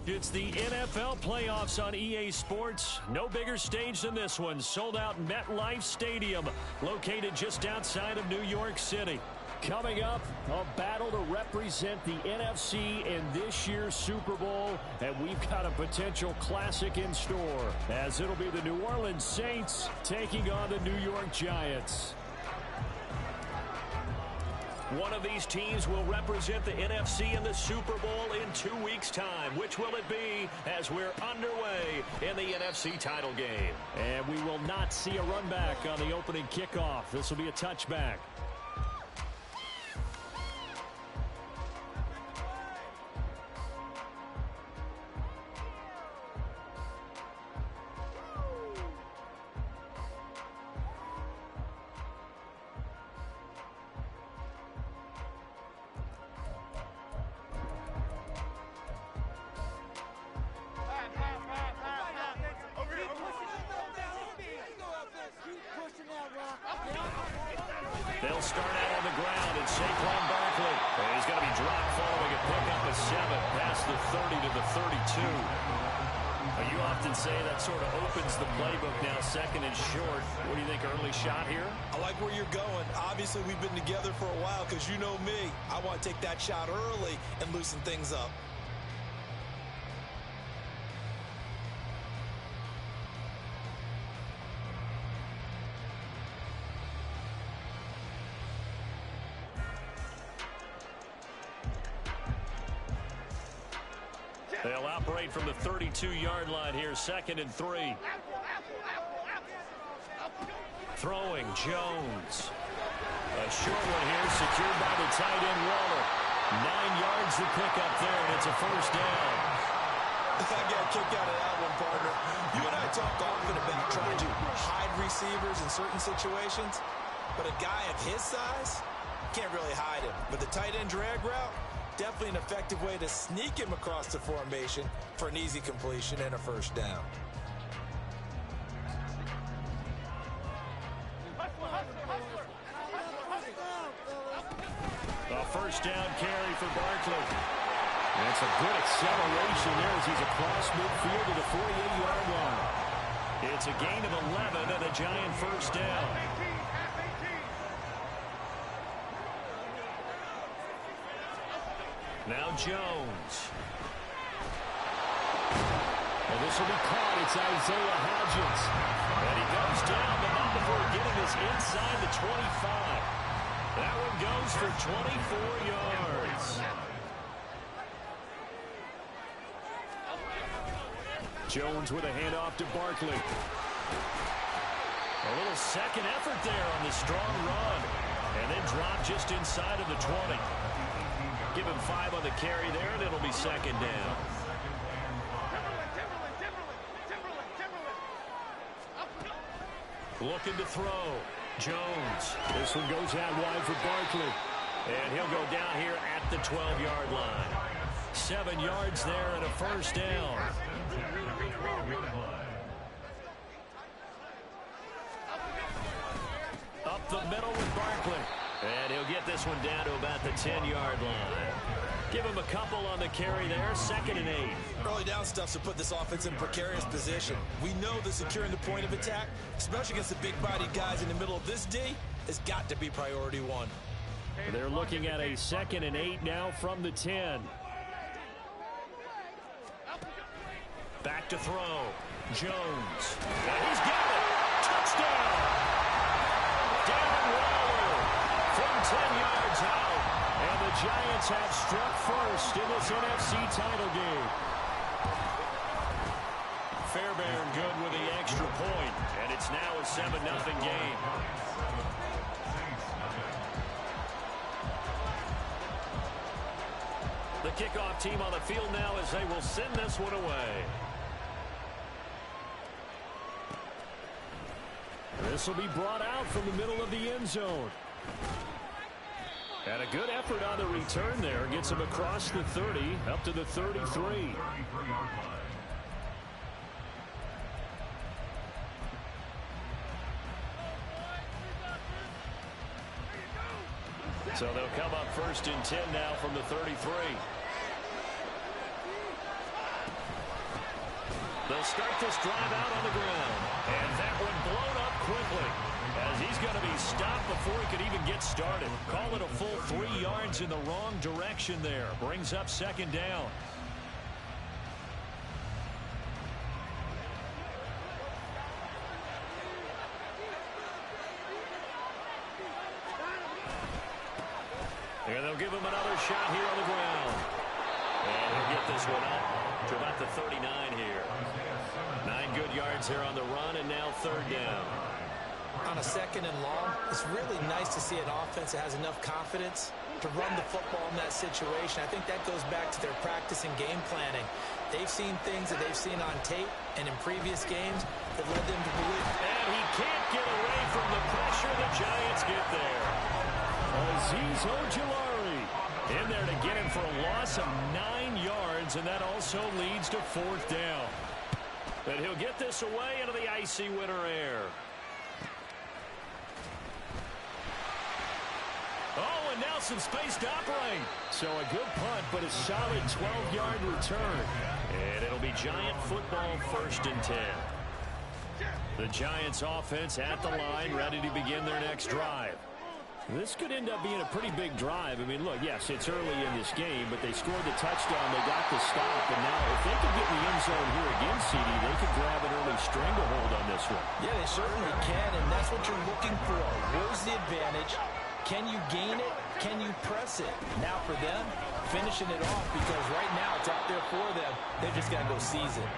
It's the NFL playoffs on EA Sports. No bigger stage than this one. Sold out MetLife Stadium, located just outside of New York City. Coming up, a battle to represent the NFC in this year's Super Bowl, and we've got a potential classic in store, as it'll be the New Orleans Saints taking on the New York Giants. One of these teams will represent the NFC in the Super Bowl in 2 weeks' time. Which will it be as we're underway in the NFC title game? And we will not see a run back on the opening kickoff. This will be a touchback. They'll start out on the ground, and Saquon Barkley. He's going to be dropped following a pickup of 7 past the 30 to the 32. You often say that sort of opens the playbook now, second and short. What do you think, early shot here? I like where you're going. Obviously, we've been together for a while because you know me. I want to take that shot early and loosen things up. They'll operate from the 32-yard line here, 2nd and 3. Throwing, Jones. A short one here, secured by the tight end Waller. 9 yards to pick up there, and it's a first down. I got a kick out of that one, partner. You and I talk often about trying to hide receivers in certain situations, but a guy of his size can't really hide him. But the tight end drag route, definitely an effective way to sneak him across the formation for an easy completion and a first down. A first down carry for Barkley. That's a good acceleration there as he's across midfield to the 48-yard line. It's a gain of 11 and a Giant first down. Now Jones. And this will be caught. It's Isaiah Hodgins. And he goes down, but not before getting this inside the 25. That one goes for 24 yards. Jones with a handoff to Barkley. A little second effort there on the strong run. And then drop just inside of the 20. Give him 5 on the carry there, and it'll be second down. Looking to throw. Jones. This one goes out wide for Barkley. And he'll go down here at the 12-yard line. 7 yards there and a first down. Up the middle with Barkley. And he'll get this one down to about the 10-yard line. Give him a couple on the carry there, 2nd and 8. Early down stuff to put this offense in precarious position. We know that securing the point of attack, especially against the big-bodied guys in the middle of this D, has got to be priority 1. They're looking at a 2nd and 8 now from the 10. Back to throw. Jones. And he's got it. Touchdown. Darren Waller from 10 yards out. And the Giants have struck first in this NFC title game. Fairbairn good with the extra point. And it's now a 7-0 game. The kickoff team on the field now as they will send this one away. This will be brought out from the middle of the end zone. And a good effort on the return there. Gets him across the 30, up to the 33. So they'll come up 1st and 10 now from the 33. They'll start this drive out on the ground. And that one blown up quickly, as he's going to be stopped before he could even get started. Call it a full 3 yards in the wrong direction there. Brings up second down. And they'll give him another shot here on the ground. And he'll get this one up to about the 39 here. 9 good yards here on the run, and now third down. On a second and long, it's really nice to see an offense that has enough confidence to run the football in that situation. I think that goes back to their practice and game planning. They've seen things that they've seen on tape and in previous games that led them to believe. And he can't get away from the pressure. The Giants get there. Azeez Ojulari in there to get him for a loss of 9 yards, and that also leads to fourth down. And he'll get this away into the icy winter air. Oh, and now some space to operate. So a good punt, but a solid 12-yard return. And it'll be Giant football, 1st and 10. The Giants offense at the line, ready to begin their next drive. This could end up being a pretty big drive. I mean, look, yes, it's early in this game, but they scored the touchdown. They got the stop, and now if they could get in the end zone here again, CD, they could grab an early stranglehold on this one. Yeah, they certainly can, and that's what you're looking for. Where's the advantage? Can you gain it? Can you press it? Now for them, finishing it off, because right now it's out there for them. They've just got to go seize it.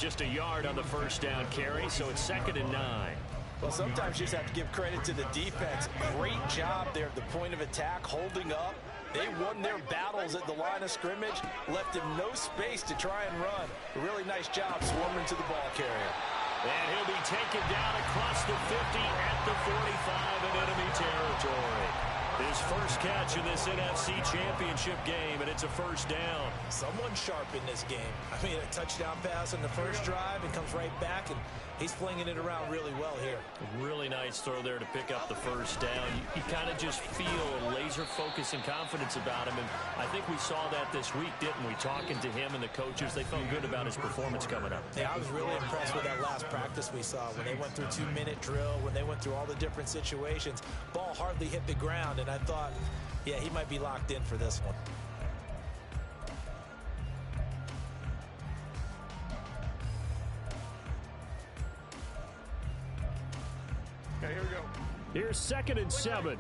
Just a yard on the first down carry, so it's 2nd and 9. Well, sometimes you just have to give credit to the defense. Great job there at the point of attack, holding up. They won their battles at the line of scrimmage, left him no space to try and run. A really nice job swarming to the ball carrier. And he'll be taken down across the 50 at the 45 in enemy territory. His first catch in this NFC Championship game, and it's a first down. Someone sharp in this game. I mean, a touchdown pass on the first drive and comes right back, and he's flinging it around really well here. Really nice throw there to pick up the first down. You kind of just feel a laser focus and confidence about him, and I think we saw that this week, didn't we? Talking to him and the coaches, they felt good about his performance coming up. Yeah, I was really impressed with that last practice we saw when they went through 2-minute drill, when they went through all the different situations. Ball hardly hit the ground, and I thought, yeah, he might be locked in for this one. Okay, here we go. Here's 2nd and 7.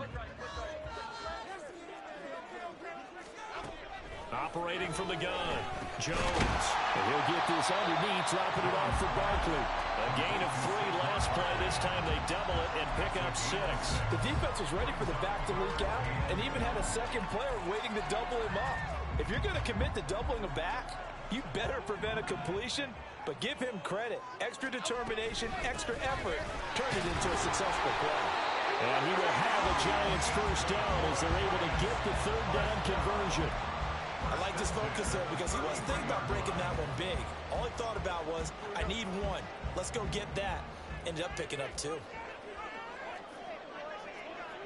Operating from the gun, Jones. And he'll get this underneath, dropping it off for Barkley. A gain of 3 last play. This time they double it and pick up 6. The defense was ready for the back to leak out and even had a second player waiting to double him up. If you're going to commit to doubling a back, you better prevent a completion, but give him credit. Extra determination, extra effort, turn it into a successful play. And he will have a Giants first down as they're able to get the 3rd down conversion. I like this focus there because he wasn't thinking about breaking that one big. All he thought about was, I need 1. Let's go get that. Ended up picking up 2.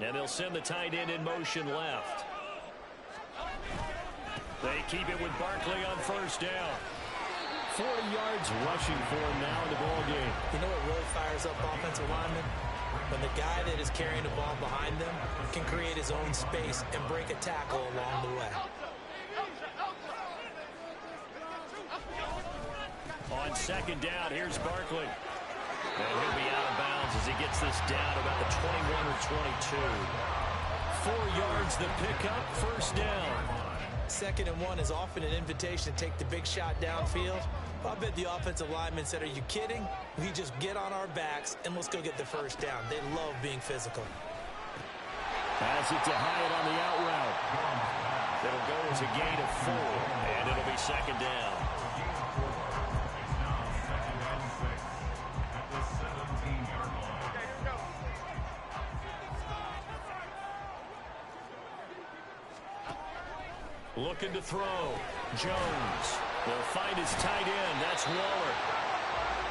And they'll send the tight end in motion left. They keep it with Barkley on first down. 40 yards rushing for him now in the ball game. You know what really fires up offensive linemen? When the guy that is carrying the ball behind them can create his own space and break a tackle along the way. On 2nd down, here's Barkley. And he'll be out of bounds as he gets this down about the 21 or 22. 4 yards the pickup, first down. 2nd and 1 is often an invitation to take the big shot downfield. I bet the offensive linemen said, are you kidding? We just get on our backs and let's go get the first down. They love being physical. Pass it to Hyatt on the out route. It'll go as a gain of 4, and it'll be 2nd down. Looking to throw. Jones will find his tight end. That's Waller.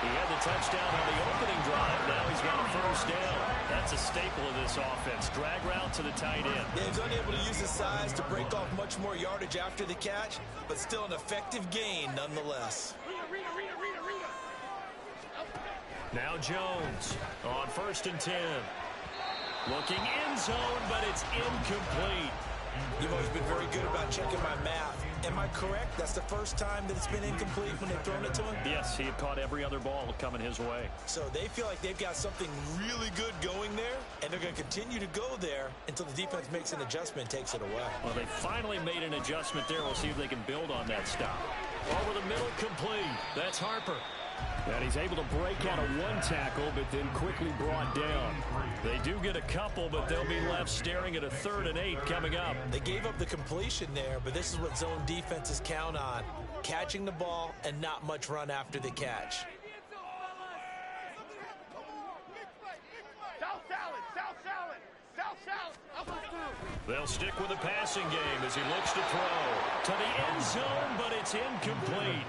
He had the touchdown on the opening drive. Now he's got a first down. That's a staple of this offense. Drag route to the tight end. Yeah, he's unable to use his size to break off much more yardage after the catch, but still an effective gain nonetheless. Now Jones on 1st and 10. Looking end zone, but it's incomplete. You've always been very good about checking my math. Am I correct? That's the first time that it's been incomplete when they've thrown it to him? Yes, he had caught every other ball coming his way. So they feel like they've got something really good going there, and they're going to continue to go there until the defense makes an adjustment and takes it away. Well, they finally made an adjustment there. We'll see if they can build on that stop. Over the middle, complete. That's Harper. And he's able to break out of one tackle, but then quickly brought down. They do get a couple, but they'll be left staring at a 3rd and 8 coming up. They gave up the completion there, but this is what zone defenses count on. Catching the ball and not much run after the catch. They'll stick with the passing game as he looks to throw to the end zone, but it's incomplete.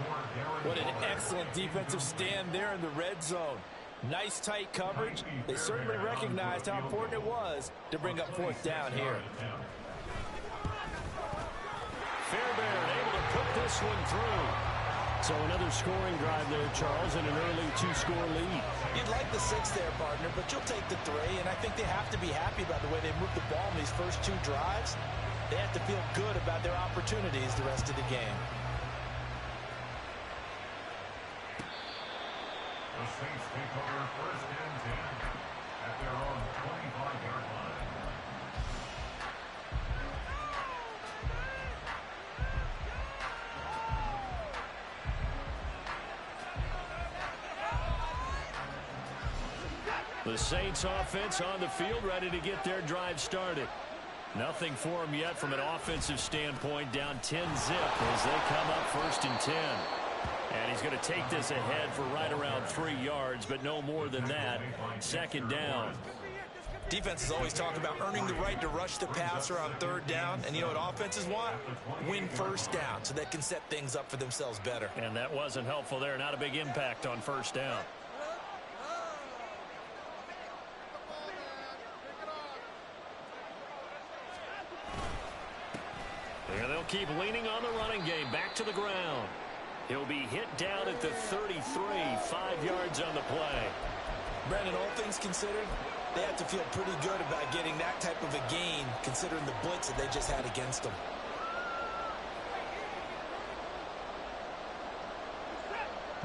What an excellent defensive stand there in the red zone. Nice tight coverage. They certainly recognized how important it was to bring up 4th down here. Fairbairn able to put this one through. So another scoring drive there, Charles, and an early 2-score lead. You'd like the 6 there, partner, but you'll take the 3, and I think they have to be happy about the way they moved the ball in these first 2 drives. They have to feel good about their opportunities the rest of the game. The Saints take over 1st and 10 at their own 25-yard line. The Saints offense on the field, ready to get their drive started. Nothing for them yet from an offensive standpoint, down 10-zip as they come up 1st and 10. And he's going to take this ahead for right around 3 yards, but no more than that. 2nd down. Defenses always talk about earning the right to rush the passer on 3rd down. And you know what offenses want? Win 1st down so they can set things up for themselves better. And that wasn't helpful there. Not a big impact on 1st down. And they'll keep leaning on the running game. Back to the ground. He'll be hit down at the 33, 5 yards on the play. Brandon, all things considered, they have to feel pretty good about getting that type of a gain, considering the blitz that they just had against them.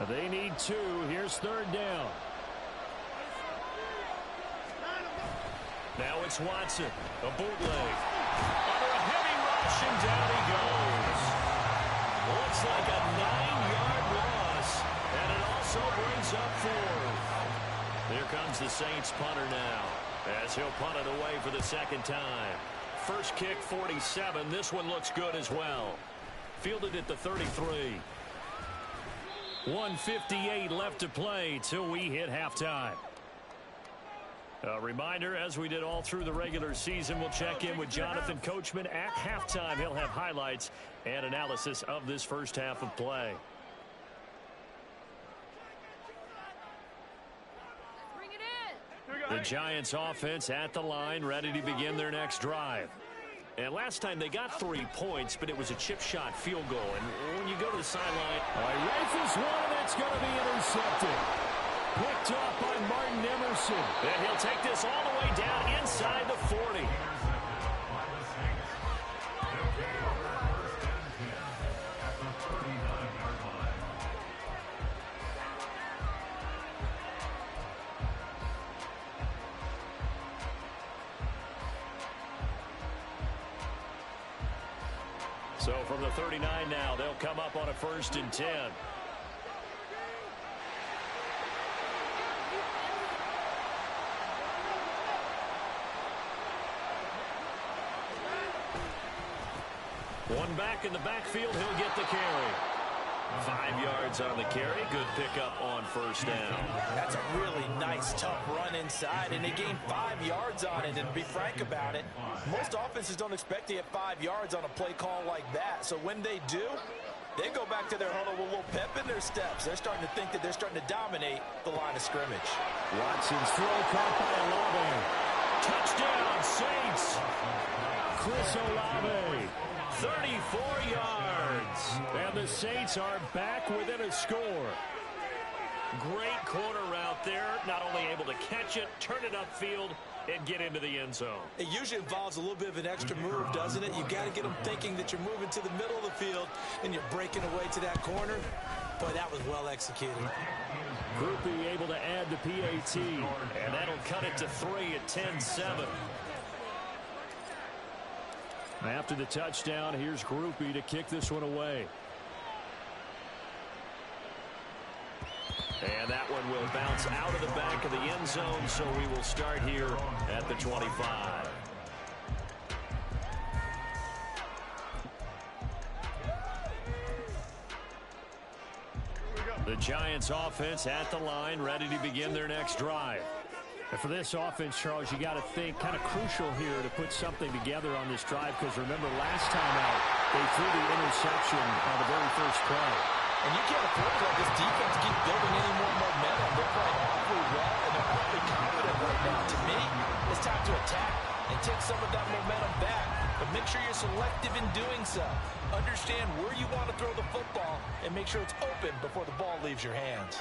They need 2. Here's 3rd down. Now it's Watson. A bootleg. Under a heavy rush, and down he goes. Looks like a 9-yard loss, and it also brings up 4th. Here comes the Saints punter now, as he'll punt it away for the 2nd time. First kick, 47. This one looks good as well. Fielded at the 33. 1:58 left to play till we hit halftime. A reminder, as we did all through the regular season, we'll check in with Jonathan Coachman at halftime. He'll have highlights and analysis of this first half of play. The Giants offense at the line, ready to begin their next drive. And last time they got 3 points, but it was a chip shot field goal. And when you go to the sideline, rifles one, and it's going to be intercepted. Picked off by Martin Emerson. And he'll take this all the way down inside the 40. So from the 39 now, they'll come up on a 1st and 10. One back in the backfield, he'll get the carry. 5 yards on the carry. Good pickup on 1st down. That's a really nice, tough run inside, and they gained 5 yards on it. And to be frank about it, most offenses don't expect to get 5 yards on a play call like that. So when they do, they go back to their huddle with a little pep in their steps. They're starting to think that they're starting to dominate the line of scrimmage. Watson's throw caught by Olave. Touchdown, Saints. Chris Olave. 34 yards. And the Saints are back within a score. Great corner route there. Not only able to catch it, turn it upfield, and get into the end zone. It usually involves a little bit of an extra move, doesn't it? You got to get them thinking that you're moving to the middle of the field and you're breaking away to that corner. Boy, that was well executed. Groupie able to add the PAT, and that'll cut it to 3 at 10-7. After the touchdown, here's Groupie to kick this one away. And that one will bounce out of the back of the end zone, so we will start here at the 25. The Giants offense at the line, ready to begin their next drive. And for this offense, Charles, you got to think kind of crucial here to put something together on this drive, because remember last time out, they threw the interception on the very first play. And you can't afford to let this defense keep building any more momentum. They're playing awfully well, and they're awfully confident right now. To me, it's time to attack and take some of that momentum back. But make sure you're selective in doing so. Understand where you want to throw the football and make sure it's open before the ball leaves your hands.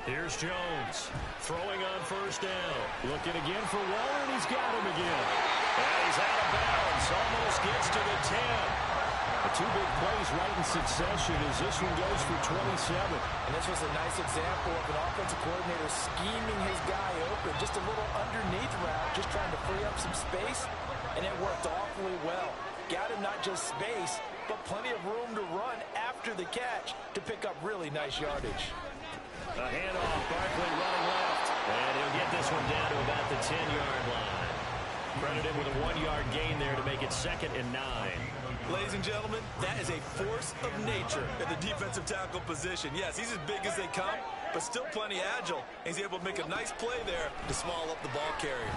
Here's Jones throwing on first down. Looking again for Waller, and he's got him again. And he's out of bounds. Almost gets to the 10. The two big plays right in succession as this one goes for 27. And this was a nice example of an offensive coordinator scheming his guy open. Just a little underneath route, just trying to free up some space. And it worked awfully well. Got him not just space, but plenty of room to run after the catch to pick up really nice yardage. A handoff, Barkley running left. And he'll get this one down to about the 10-yard line. Credited with a 1-yard gain there to make it 2nd and 9. Ladies and gentlemen, that is a force of nature in the defensive tackle position. Yes, he's as big as they come, but still plenty agile. He's able to make a nice play there to small up the ball carrier.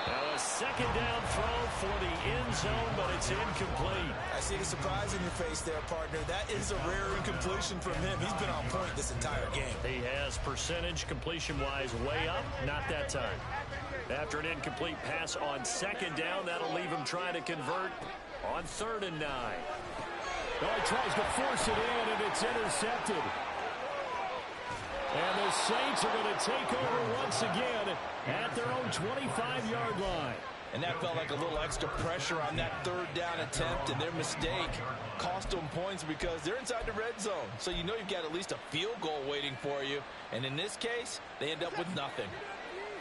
Now a 2nd down throw for the end zone, but it's incomplete. I see the surprise in your face there, partner. That is a rare incompletion from him. He's been on point this entire game. He has percentage completion-wise way up, not that time. After an incomplete pass on 2nd down, that'll leave him trying to convert on 3rd and 9. Oh, he tries to force it in, and it's intercepted. And the Saints are going to take over once again at their own 25-yard line. And that felt like a little extra pressure on that 3rd down attempt, and their mistake cost them points because they're inside the red zone. So you know you've got at least a field goal waiting for you. And in this case, they end up with nothing.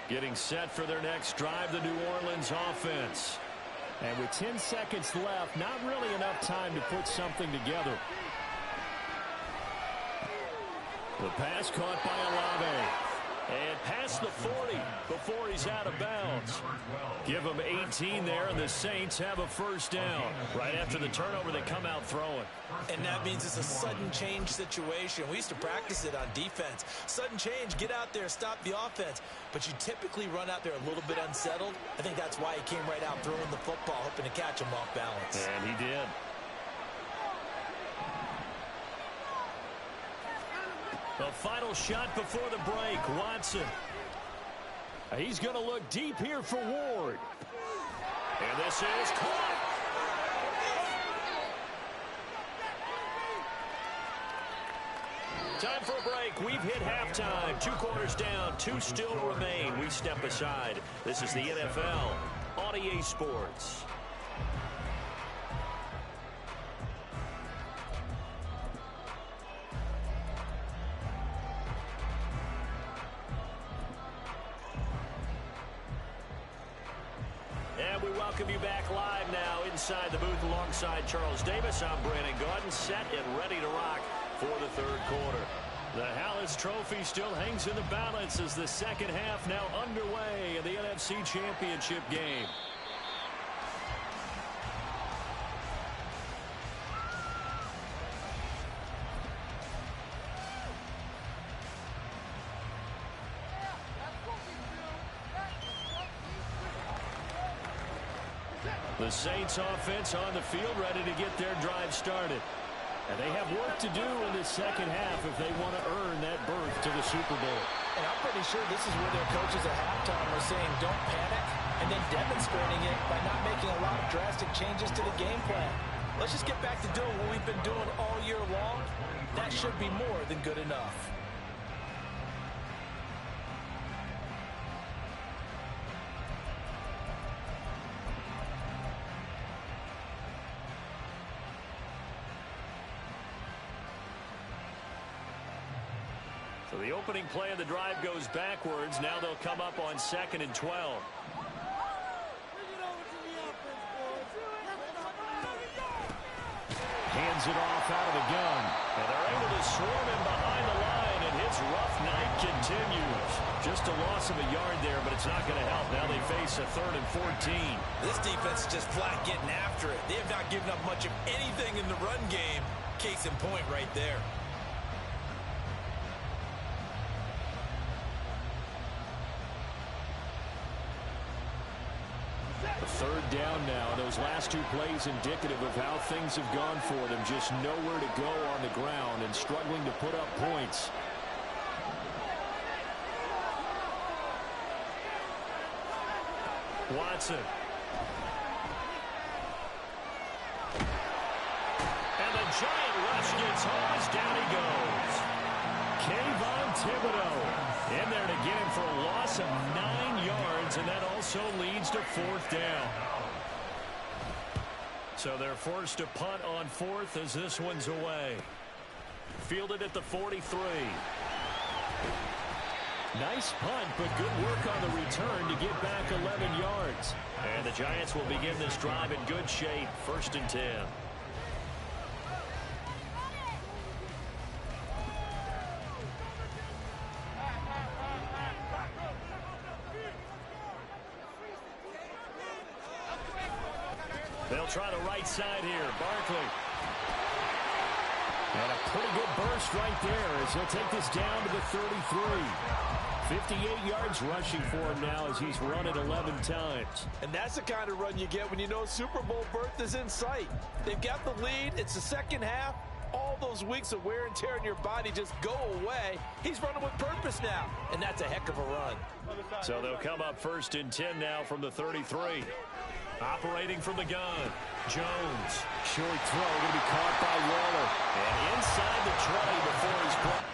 Getting set for their next drive, the New Orleans offense. And with 10 seconds left, not really enough time to put something together. The pass caught by Olave. And past the 40 before he's out of bounds. Give him 18 there, and the Saints have a 1st down. Right after the turnover, they come out throwing. And that means it's a sudden change situation. We used to practice it on defense. Sudden change, get out there, stop the offense. But you typically run out there a little bit unsettled. I think that's why he came right out throwing the football, hoping to catch him off balance. And he did. The final shot before the break, Watson. He's going to look deep here for Ward. And this is caught. Time for a break. We've hit halftime. 2 quarters down. 2 still remain. We step aside. This is the NFL on EA Sports. And we welcome you back live now inside the booth alongside Charles Davis. I'm Brandon Gaudin, set and ready to rock for the 3rd quarter. The Hallis Trophy still hangs in the balance as the 2nd half now underway in the NFC Championship game. The Saints offense on the field ready to get their drive started. And they have work to do in the 2nd half if they want to earn that berth to the Super Bowl. And I'm pretty sure this is where their coaches at halftime are saying don't panic, and then demonstrating it by not making a lot of drastic changes to the game plan. Let's just get back to doing what we've been doing all year long. That should be more than good enough. So the opening play of the drive goes backwards. Now they'll come up on 2nd and 12. Hands it off out of the gun. And they're able to swarm him behind the line, and his rough night continues. Just a loss of a yard there, but it's not going to help. Now they face a 3rd and 14. This defense is just flat getting after it. They have not given up much of anything in the run game. Case in point right there. 3rd down now. Those last 2 plays indicative of how things have gone for them. Just nowhere to go on the ground and struggling to put up points. Watson. And the giant rush gets home as down he goes. Kayvon Thibodeau in there to get him for a loss of 9 yards, and that also leads to 4th down. So they're forced to punt on 4th as this one's away. Fielded at the 43. Nice punt, but good work on the return to get back 11 yards. And the Giants will begin this drive in good shape. 1st and 10. They'll try the right side here. Barkley. And a pretty good burst right there as he'll take this down to the 33. 58 yards rushing for him now as he's run it 11 times. And that's the kind of run you get when you know Super Bowl berth is in sight. They've got the lead. It's the second half. All those weeks of wear and tear in your body just go away. He's running with purpose now, and that's a heck of a run. So they'll come up 1st and 10 now from the 33. Operating from the gun. Jones. Short throw going to be caught by Waller. And inside the 20 before he's caught.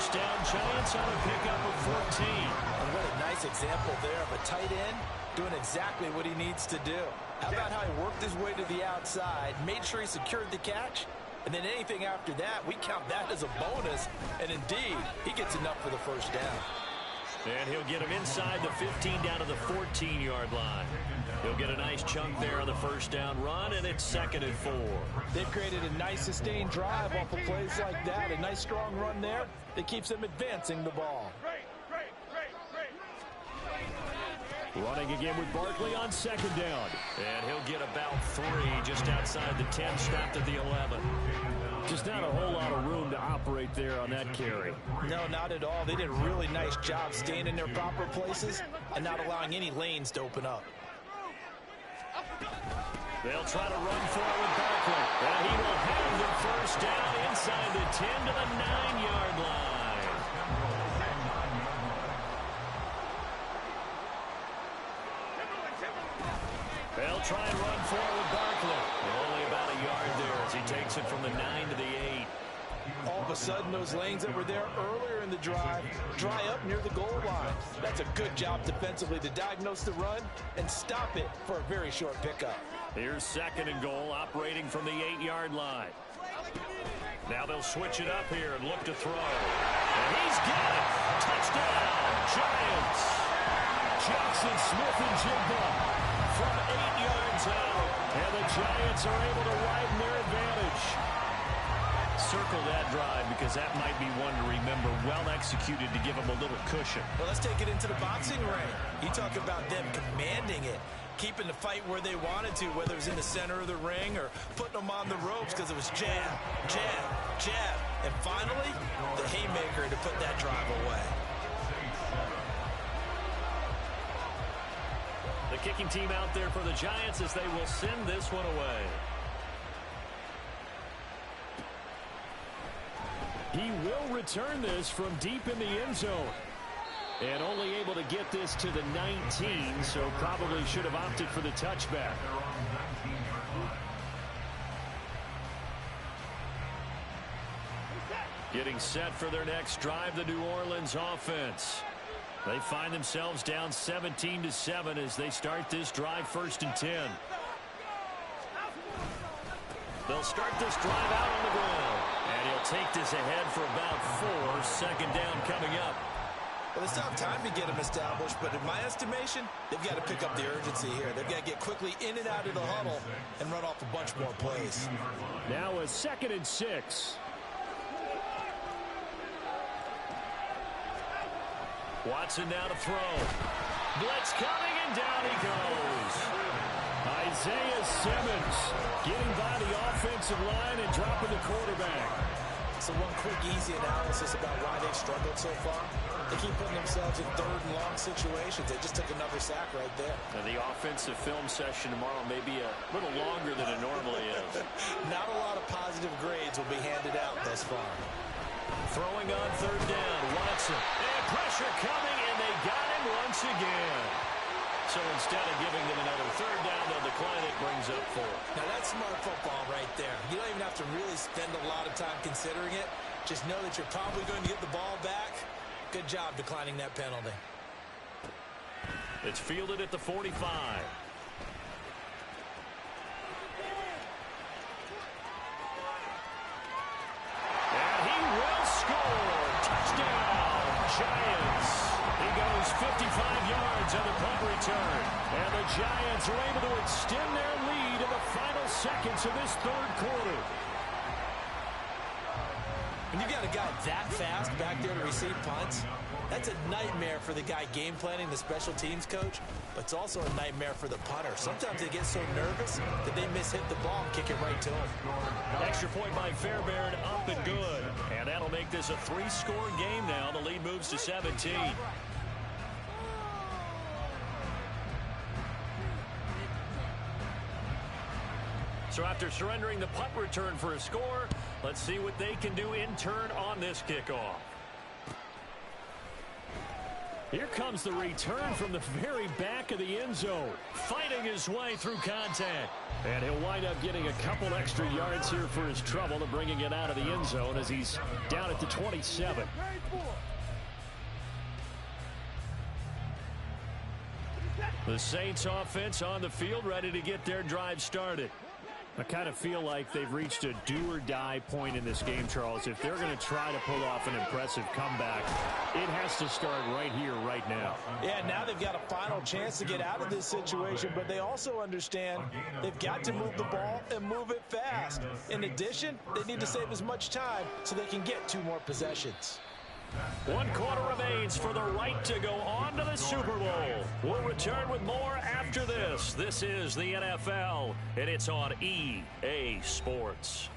first down, Giants on a pickup of 14. And what a nice example there of a tight end doing exactly what he needs to do. How about how he worked his way to the outside, made sure he secured the catch, and then anything after that, we count that as a bonus. And indeed, he gets enough for the first down. And he'll get him inside the 15 down to the 14-yard line. He'll get a nice chunk there on the first down run, and it's 2nd and 4. They've created a nice sustained drive off of plays like that. A nice strong run there that keeps them advancing the ball. Running again with Barkley on 2nd down. And he'll get about 3 just outside the 10, stopped at the 11. Just not a whole lot of room to operate there on that carry. No, not at all. They did a really nice job staying in their proper places and not allowing any lanes to open up. They'll try to run forward Barkley. And he will have the first down inside the 10 to the 9-yard line. They'll try and run forward Barkley. Only about a yard there as he takes it from the 9 to the 8. All of a sudden, those lanes that were there earlier in the drive dry up near the goal line. That's a good job defensively to diagnose the run and stop it for a very short pickup. Here's 2nd and goal, operating from the 8-yard line. Now they'll switch it up here and look to throw. And he's got it. Touchdown, Giants. Jackson Smith-Njigba from 8 yards out. And the Giants are able to widen their advantage. Circle that drive because that might be one to remember. Well executed to give them a little cushion. Well, let's take it into the boxing ring. You talk about them commanding it, keeping the fight where they wanted to, whether it was in the center of the ring or putting them on the ropes because it was jab, jab, jab. And finally, the haymaker to put that drive away. The kicking team out there for the Giants as they will send this one away. He will return this from deep in the end zone. And only able to get this to the 19, so probably should have opted for the touchback. Getting set for their next drive, the New Orleans offense. They find themselves down 17-7 as they start this drive 1st and 10. They'll start this drive out on the ground. And he'll take this ahead for about 4. 2nd down coming up. Well, they still have time to get them established, but in my estimation, they've got to pick up the urgency here. They've got to get quickly in and out of the huddle and run off a bunch more plays. Now a 2nd and 6. Watson now to throw. Blitz coming, and down he goes. Isaiah Simmons getting by the offensive line and dropping the quarterback. So one quick, easy analysis about why they've struggled so far. They keep putting themselves in 3rd and long situations. They just took another sack right there. And the offensive film session tomorrow may be a little longer than it normally is. Not a lot of positive grades will be handed out thus far. Throwing on 3rd down, Watson. And pressure coming, and they got him once again. So instead of giving them another 3rd down, they'll decline it, brings up 4. Now that's smart football right there. You don't even have to really spend a lot of time considering it. Just know that you're probably going to get the ball back. Good job declining that penalty. It's fielded at the 45. And he will score. Touchdown, Giants. He goes 55 yards on the punt return. And the Giants are able to extend their lead in the final seconds of this 3rd quarter. When you got a guy that fast back there to receive punts, that's a nightmare for the guy game planning, the special teams coach, but it's also a nightmare for the punter. Sometimes they get so nervous that they mishit the ball and kick it right to him. Extra point by Fairbairn, up and good. And that'll make this a 3-score game now. The lead moves to 17. So after surrendering the punt return for a score, let's see what they can do in turn on this kickoff. Here comes the return from the very back of the end zone, fighting his way through contact. And he'll wind up getting a couple extra yards here for his trouble and bringing it out of the end zone as he's down at the 27. The Saints offense on the field, ready to get their drive started. I kind of feel like they've reached a do-or-die point in this game, Charles. If they're going to try to pull off an impressive comeback, it has to start right here, right now. Yeah, now they've got a final chance to get out of this situation, but they also understand they've got to move the ball and move it fast. In addition, they need to save as much time so they can get 2 more possessions. 1 quarter remains for the right to go on to the Super Bowl. We'll return with more after this. This is the NFL, and it's on EA Sports.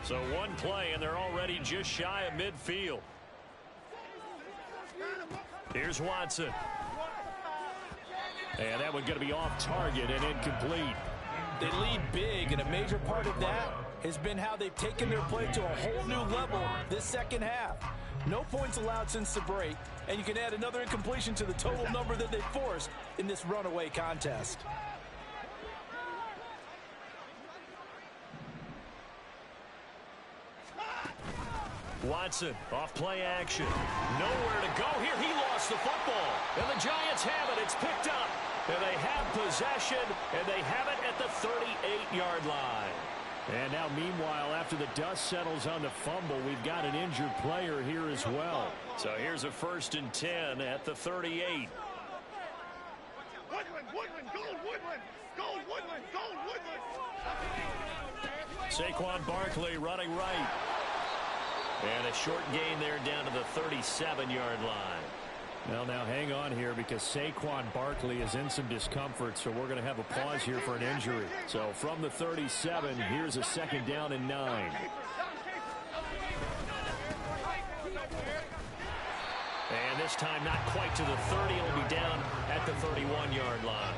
So 1 play, and they're already just shy of midfield. Here's Watson. And that one going to be off target and incomplete. They lead big, and a major part of that has been how they've taken their play to a whole new level this second half. No points allowed since the break, and you can add another incompletion to the total number that they forced in this runaway contest. Watson off play action. Nowhere to go here. He lost the football. And the Giants have it. It's picked up. And they have possession. And they have it at the 38-yard line. And now, meanwhile, after the dust settles on the fumble, we've got an injured player here as well. So here's a 1st and 10 at the 38. Woodland, go Woodland! Go Woodland! Go Woodland! Saquon Barkley running right. And a short gain there down to the 37-yard line. Well, now hang on here because Saquon Barkley is in some discomfort, so we're going to have a pause here for an injury. So from the 37, here's a 2nd down and 9. And this time not quite to the 30. It'll be down at the 31-yard line.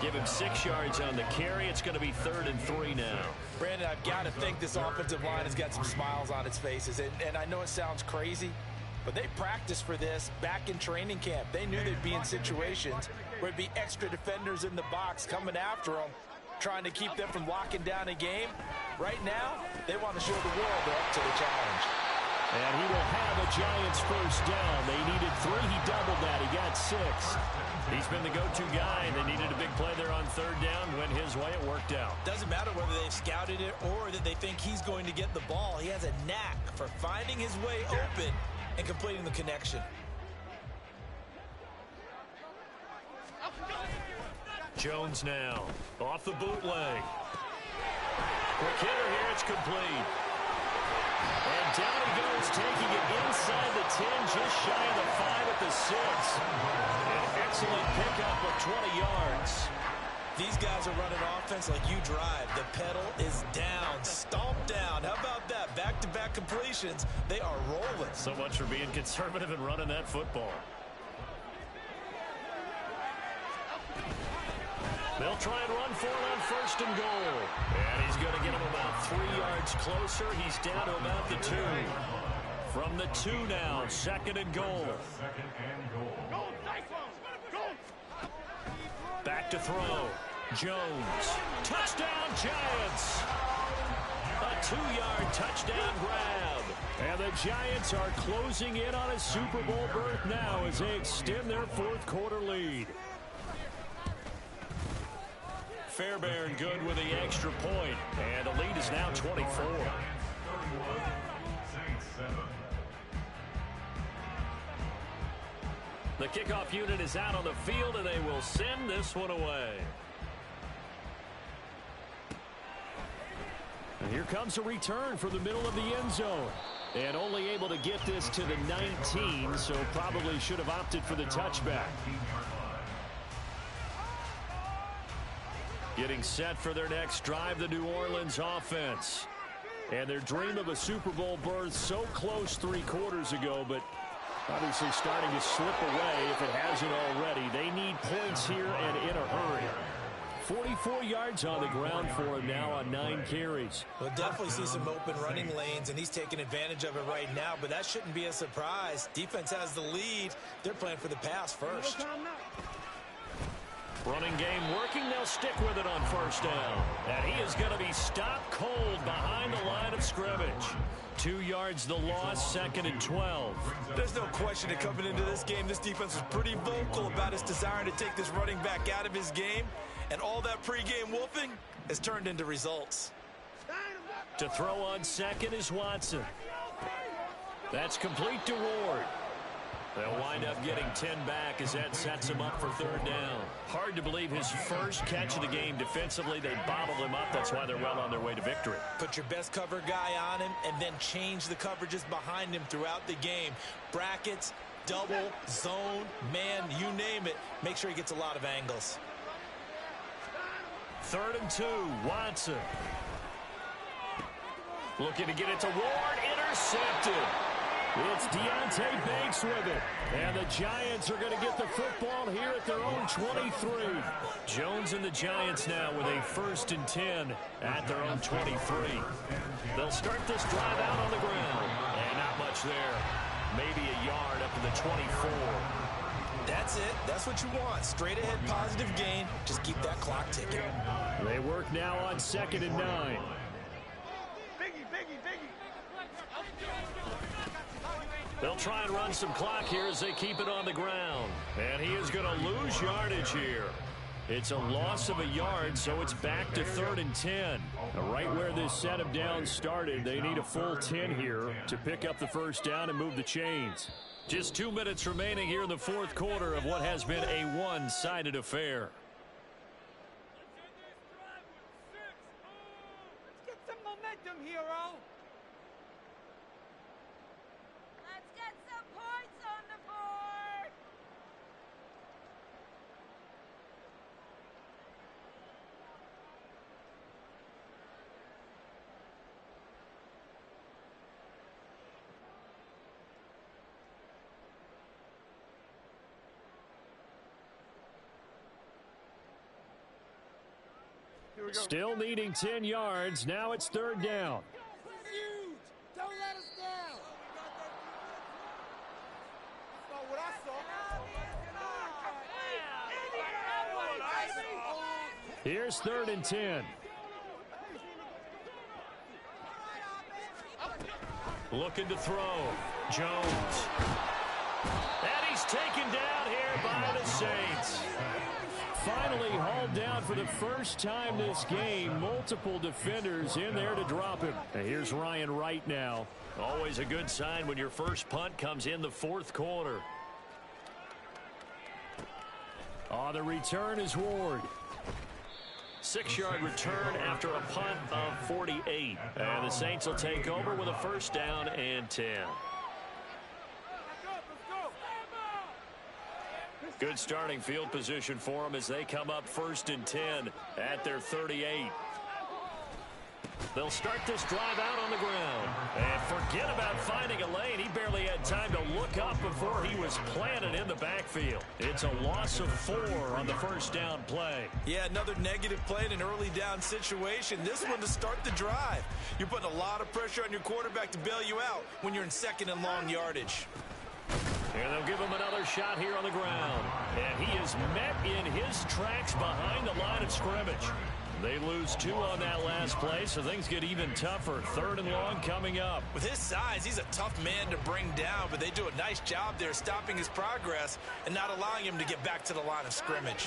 Give him 6 yards on the carry. It's going to be 3rd and 3 now. Brandon, I've got to think this offensive line has got some smiles on its faces. And I know it sounds crazy, but they practiced for this back in training camp. They knew they'd be in situations where there'd be extra defenders in the box coming after them, trying to keep them from locking down a game. Right now, they want to show the world they're up to the challenge. And he will have a Giants 1st down. They needed 3. He doubled that. He got 6. He's been the go-to guy. They needed a big play there on 3rd down. Went his way. It worked out. Doesn't matter whether they've scouted it or that they think he's going to get the ball. He has a knack for finding his way open and completing the connection. Jones now off the bootleg. Quick hitter here. It's complete. And down he goes, taking it inside the 10, just shy of the 5 at the 6. An excellent pickup of 20 yards. These guys are running offense like you drive. The pedal is down, stomped down. How about that? Back-to-back completions. They are rolling. So much for being conservative and running that football. They'll try and run for it on 1st and goal. And he's going to get him about 3 yards closer. He's down to about the 2. From the 2 now, 2nd and goal. Back to throw. Jones. Touchdown, Giants. A 2-yard touchdown grab. And the Giants are closing in on a Super Bowl berth now as they extend their 4th quarter lead. Fairbairn good with the extra point, and the lead is now 24. The kickoff unit is out on the field, and they will send this one away. And here comes a return from the middle of the end zone. And only able to get this to the 19, so probably should have opted for the touchback. Getting set for their next drive, the New Orleans offense. And their dream of a Super Bowl berth so close 3 quarters ago, but obviously starting to slip away if it hasn't already. They need points here and in a hurry. 44 yards on the ground for him now on 9 carries. We'll definitely see some open running lanes, and he's taking advantage of it right now, but that shouldn't be a surprise. Defense has the lead. They're playing for the pass first. Running game working. They'll stick with it on first down. And he is going to be stopped cold behind the line of scrimmage. 2 yards the loss, 2nd and 12. There's no question that coming into this game, this defense was pretty vocal about his desire to take this running back out of his game. And all that pregame wolfing has turned into results. To throw on second is Watson. That's complete to Ward. They'll wind up getting 10 back as that sets him up for 3rd down. Hard to believe his first catch of the game defensively. They bottled him up. That's why they're well on their way to victory. Put your best cover guy on him and then change the coverages behind him throughout the game. Brackets, double, zone, man, you name it. Make sure he gets a lot of angles. 3rd and 2, Watson. Looking to get it to Ward. Intercepted. It's Deontay Banks with it. And the Giants are going to get the football here at their own 23. Jones and the Giants now with a 1st and 10 at their own 23. They'll start this drive out on the ground. And not much there. Maybe a yard up to the 24. That's it. That's what you want. Straight ahead positive gain. Just keep that clock ticking. They work now on 2nd and 9. They'll try and run some clock here as they keep it on the ground. And he is going to lose yardage here. It's a loss of a yard, so it's back to 3rd and 10. Right where this set of downs started, they need a full 10 here to pick up the first down and move the chains. Just 2 minutes remaining here in the 4th quarter of what has been a one-sided affair. Let's get some momentum, hero. Let's get some points on the board. Still needing 10 yards. Now it's 3rd down. Huge. Don't let us down. That's not what I saw. Here's 3rd and 10. Looking to throw. Jones. And he's taken down here by the Saints. Finally hauled down for the first time this game. Multiple defenders in there to drop him. And here's Ryan Wright now. Always a good sign when your first punt comes in the 4th quarter. On the return is Ward. 6-yard return after a punt of 48. And the Saints will take over with a 1st down and 10. Good starting field position for them as they come up 1st and 10 at their 38. They'll start this drive out on the ground. And forget about finding a lane. He barely had time to look up before he was planted in the backfield. It's a loss of 4 on the 1st down play. Yeah, another negative play in an early down situation. This one to start the drive. You're putting a lot of pressure on your quarterback to bail you out when you're in 2nd and long yardage. And they'll give him another shot here on the ground. And he is met in his tracks behind the line of scrimmage. They lose 2 on that last play, so things get even tougher. 3rd and long coming up. With his size, he's a tough man to bring down, but they do a nice job there stopping his progress and not allowing him to get back to the line of scrimmage.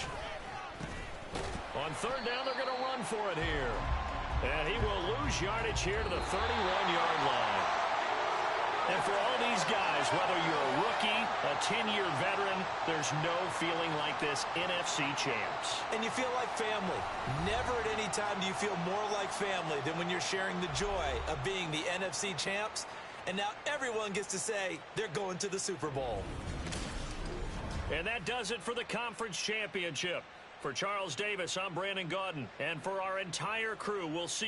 On 3rd down, they're going to run for it here. And he will lose yardage here to the 31-yard line. And for all these guys, whether you're a rookie, a 10-year veteran, there's no feeling like this NFC champs. And you feel like family. Never at any time do you feel more like family than when you're sharing the joy of being the NFC champs. And now everyone gets to say they're going to the Super Bowl. And that does it for the conference championship. For Charles Davis, I'm Brandon Gaudin. And for our entire crew, we'll see you.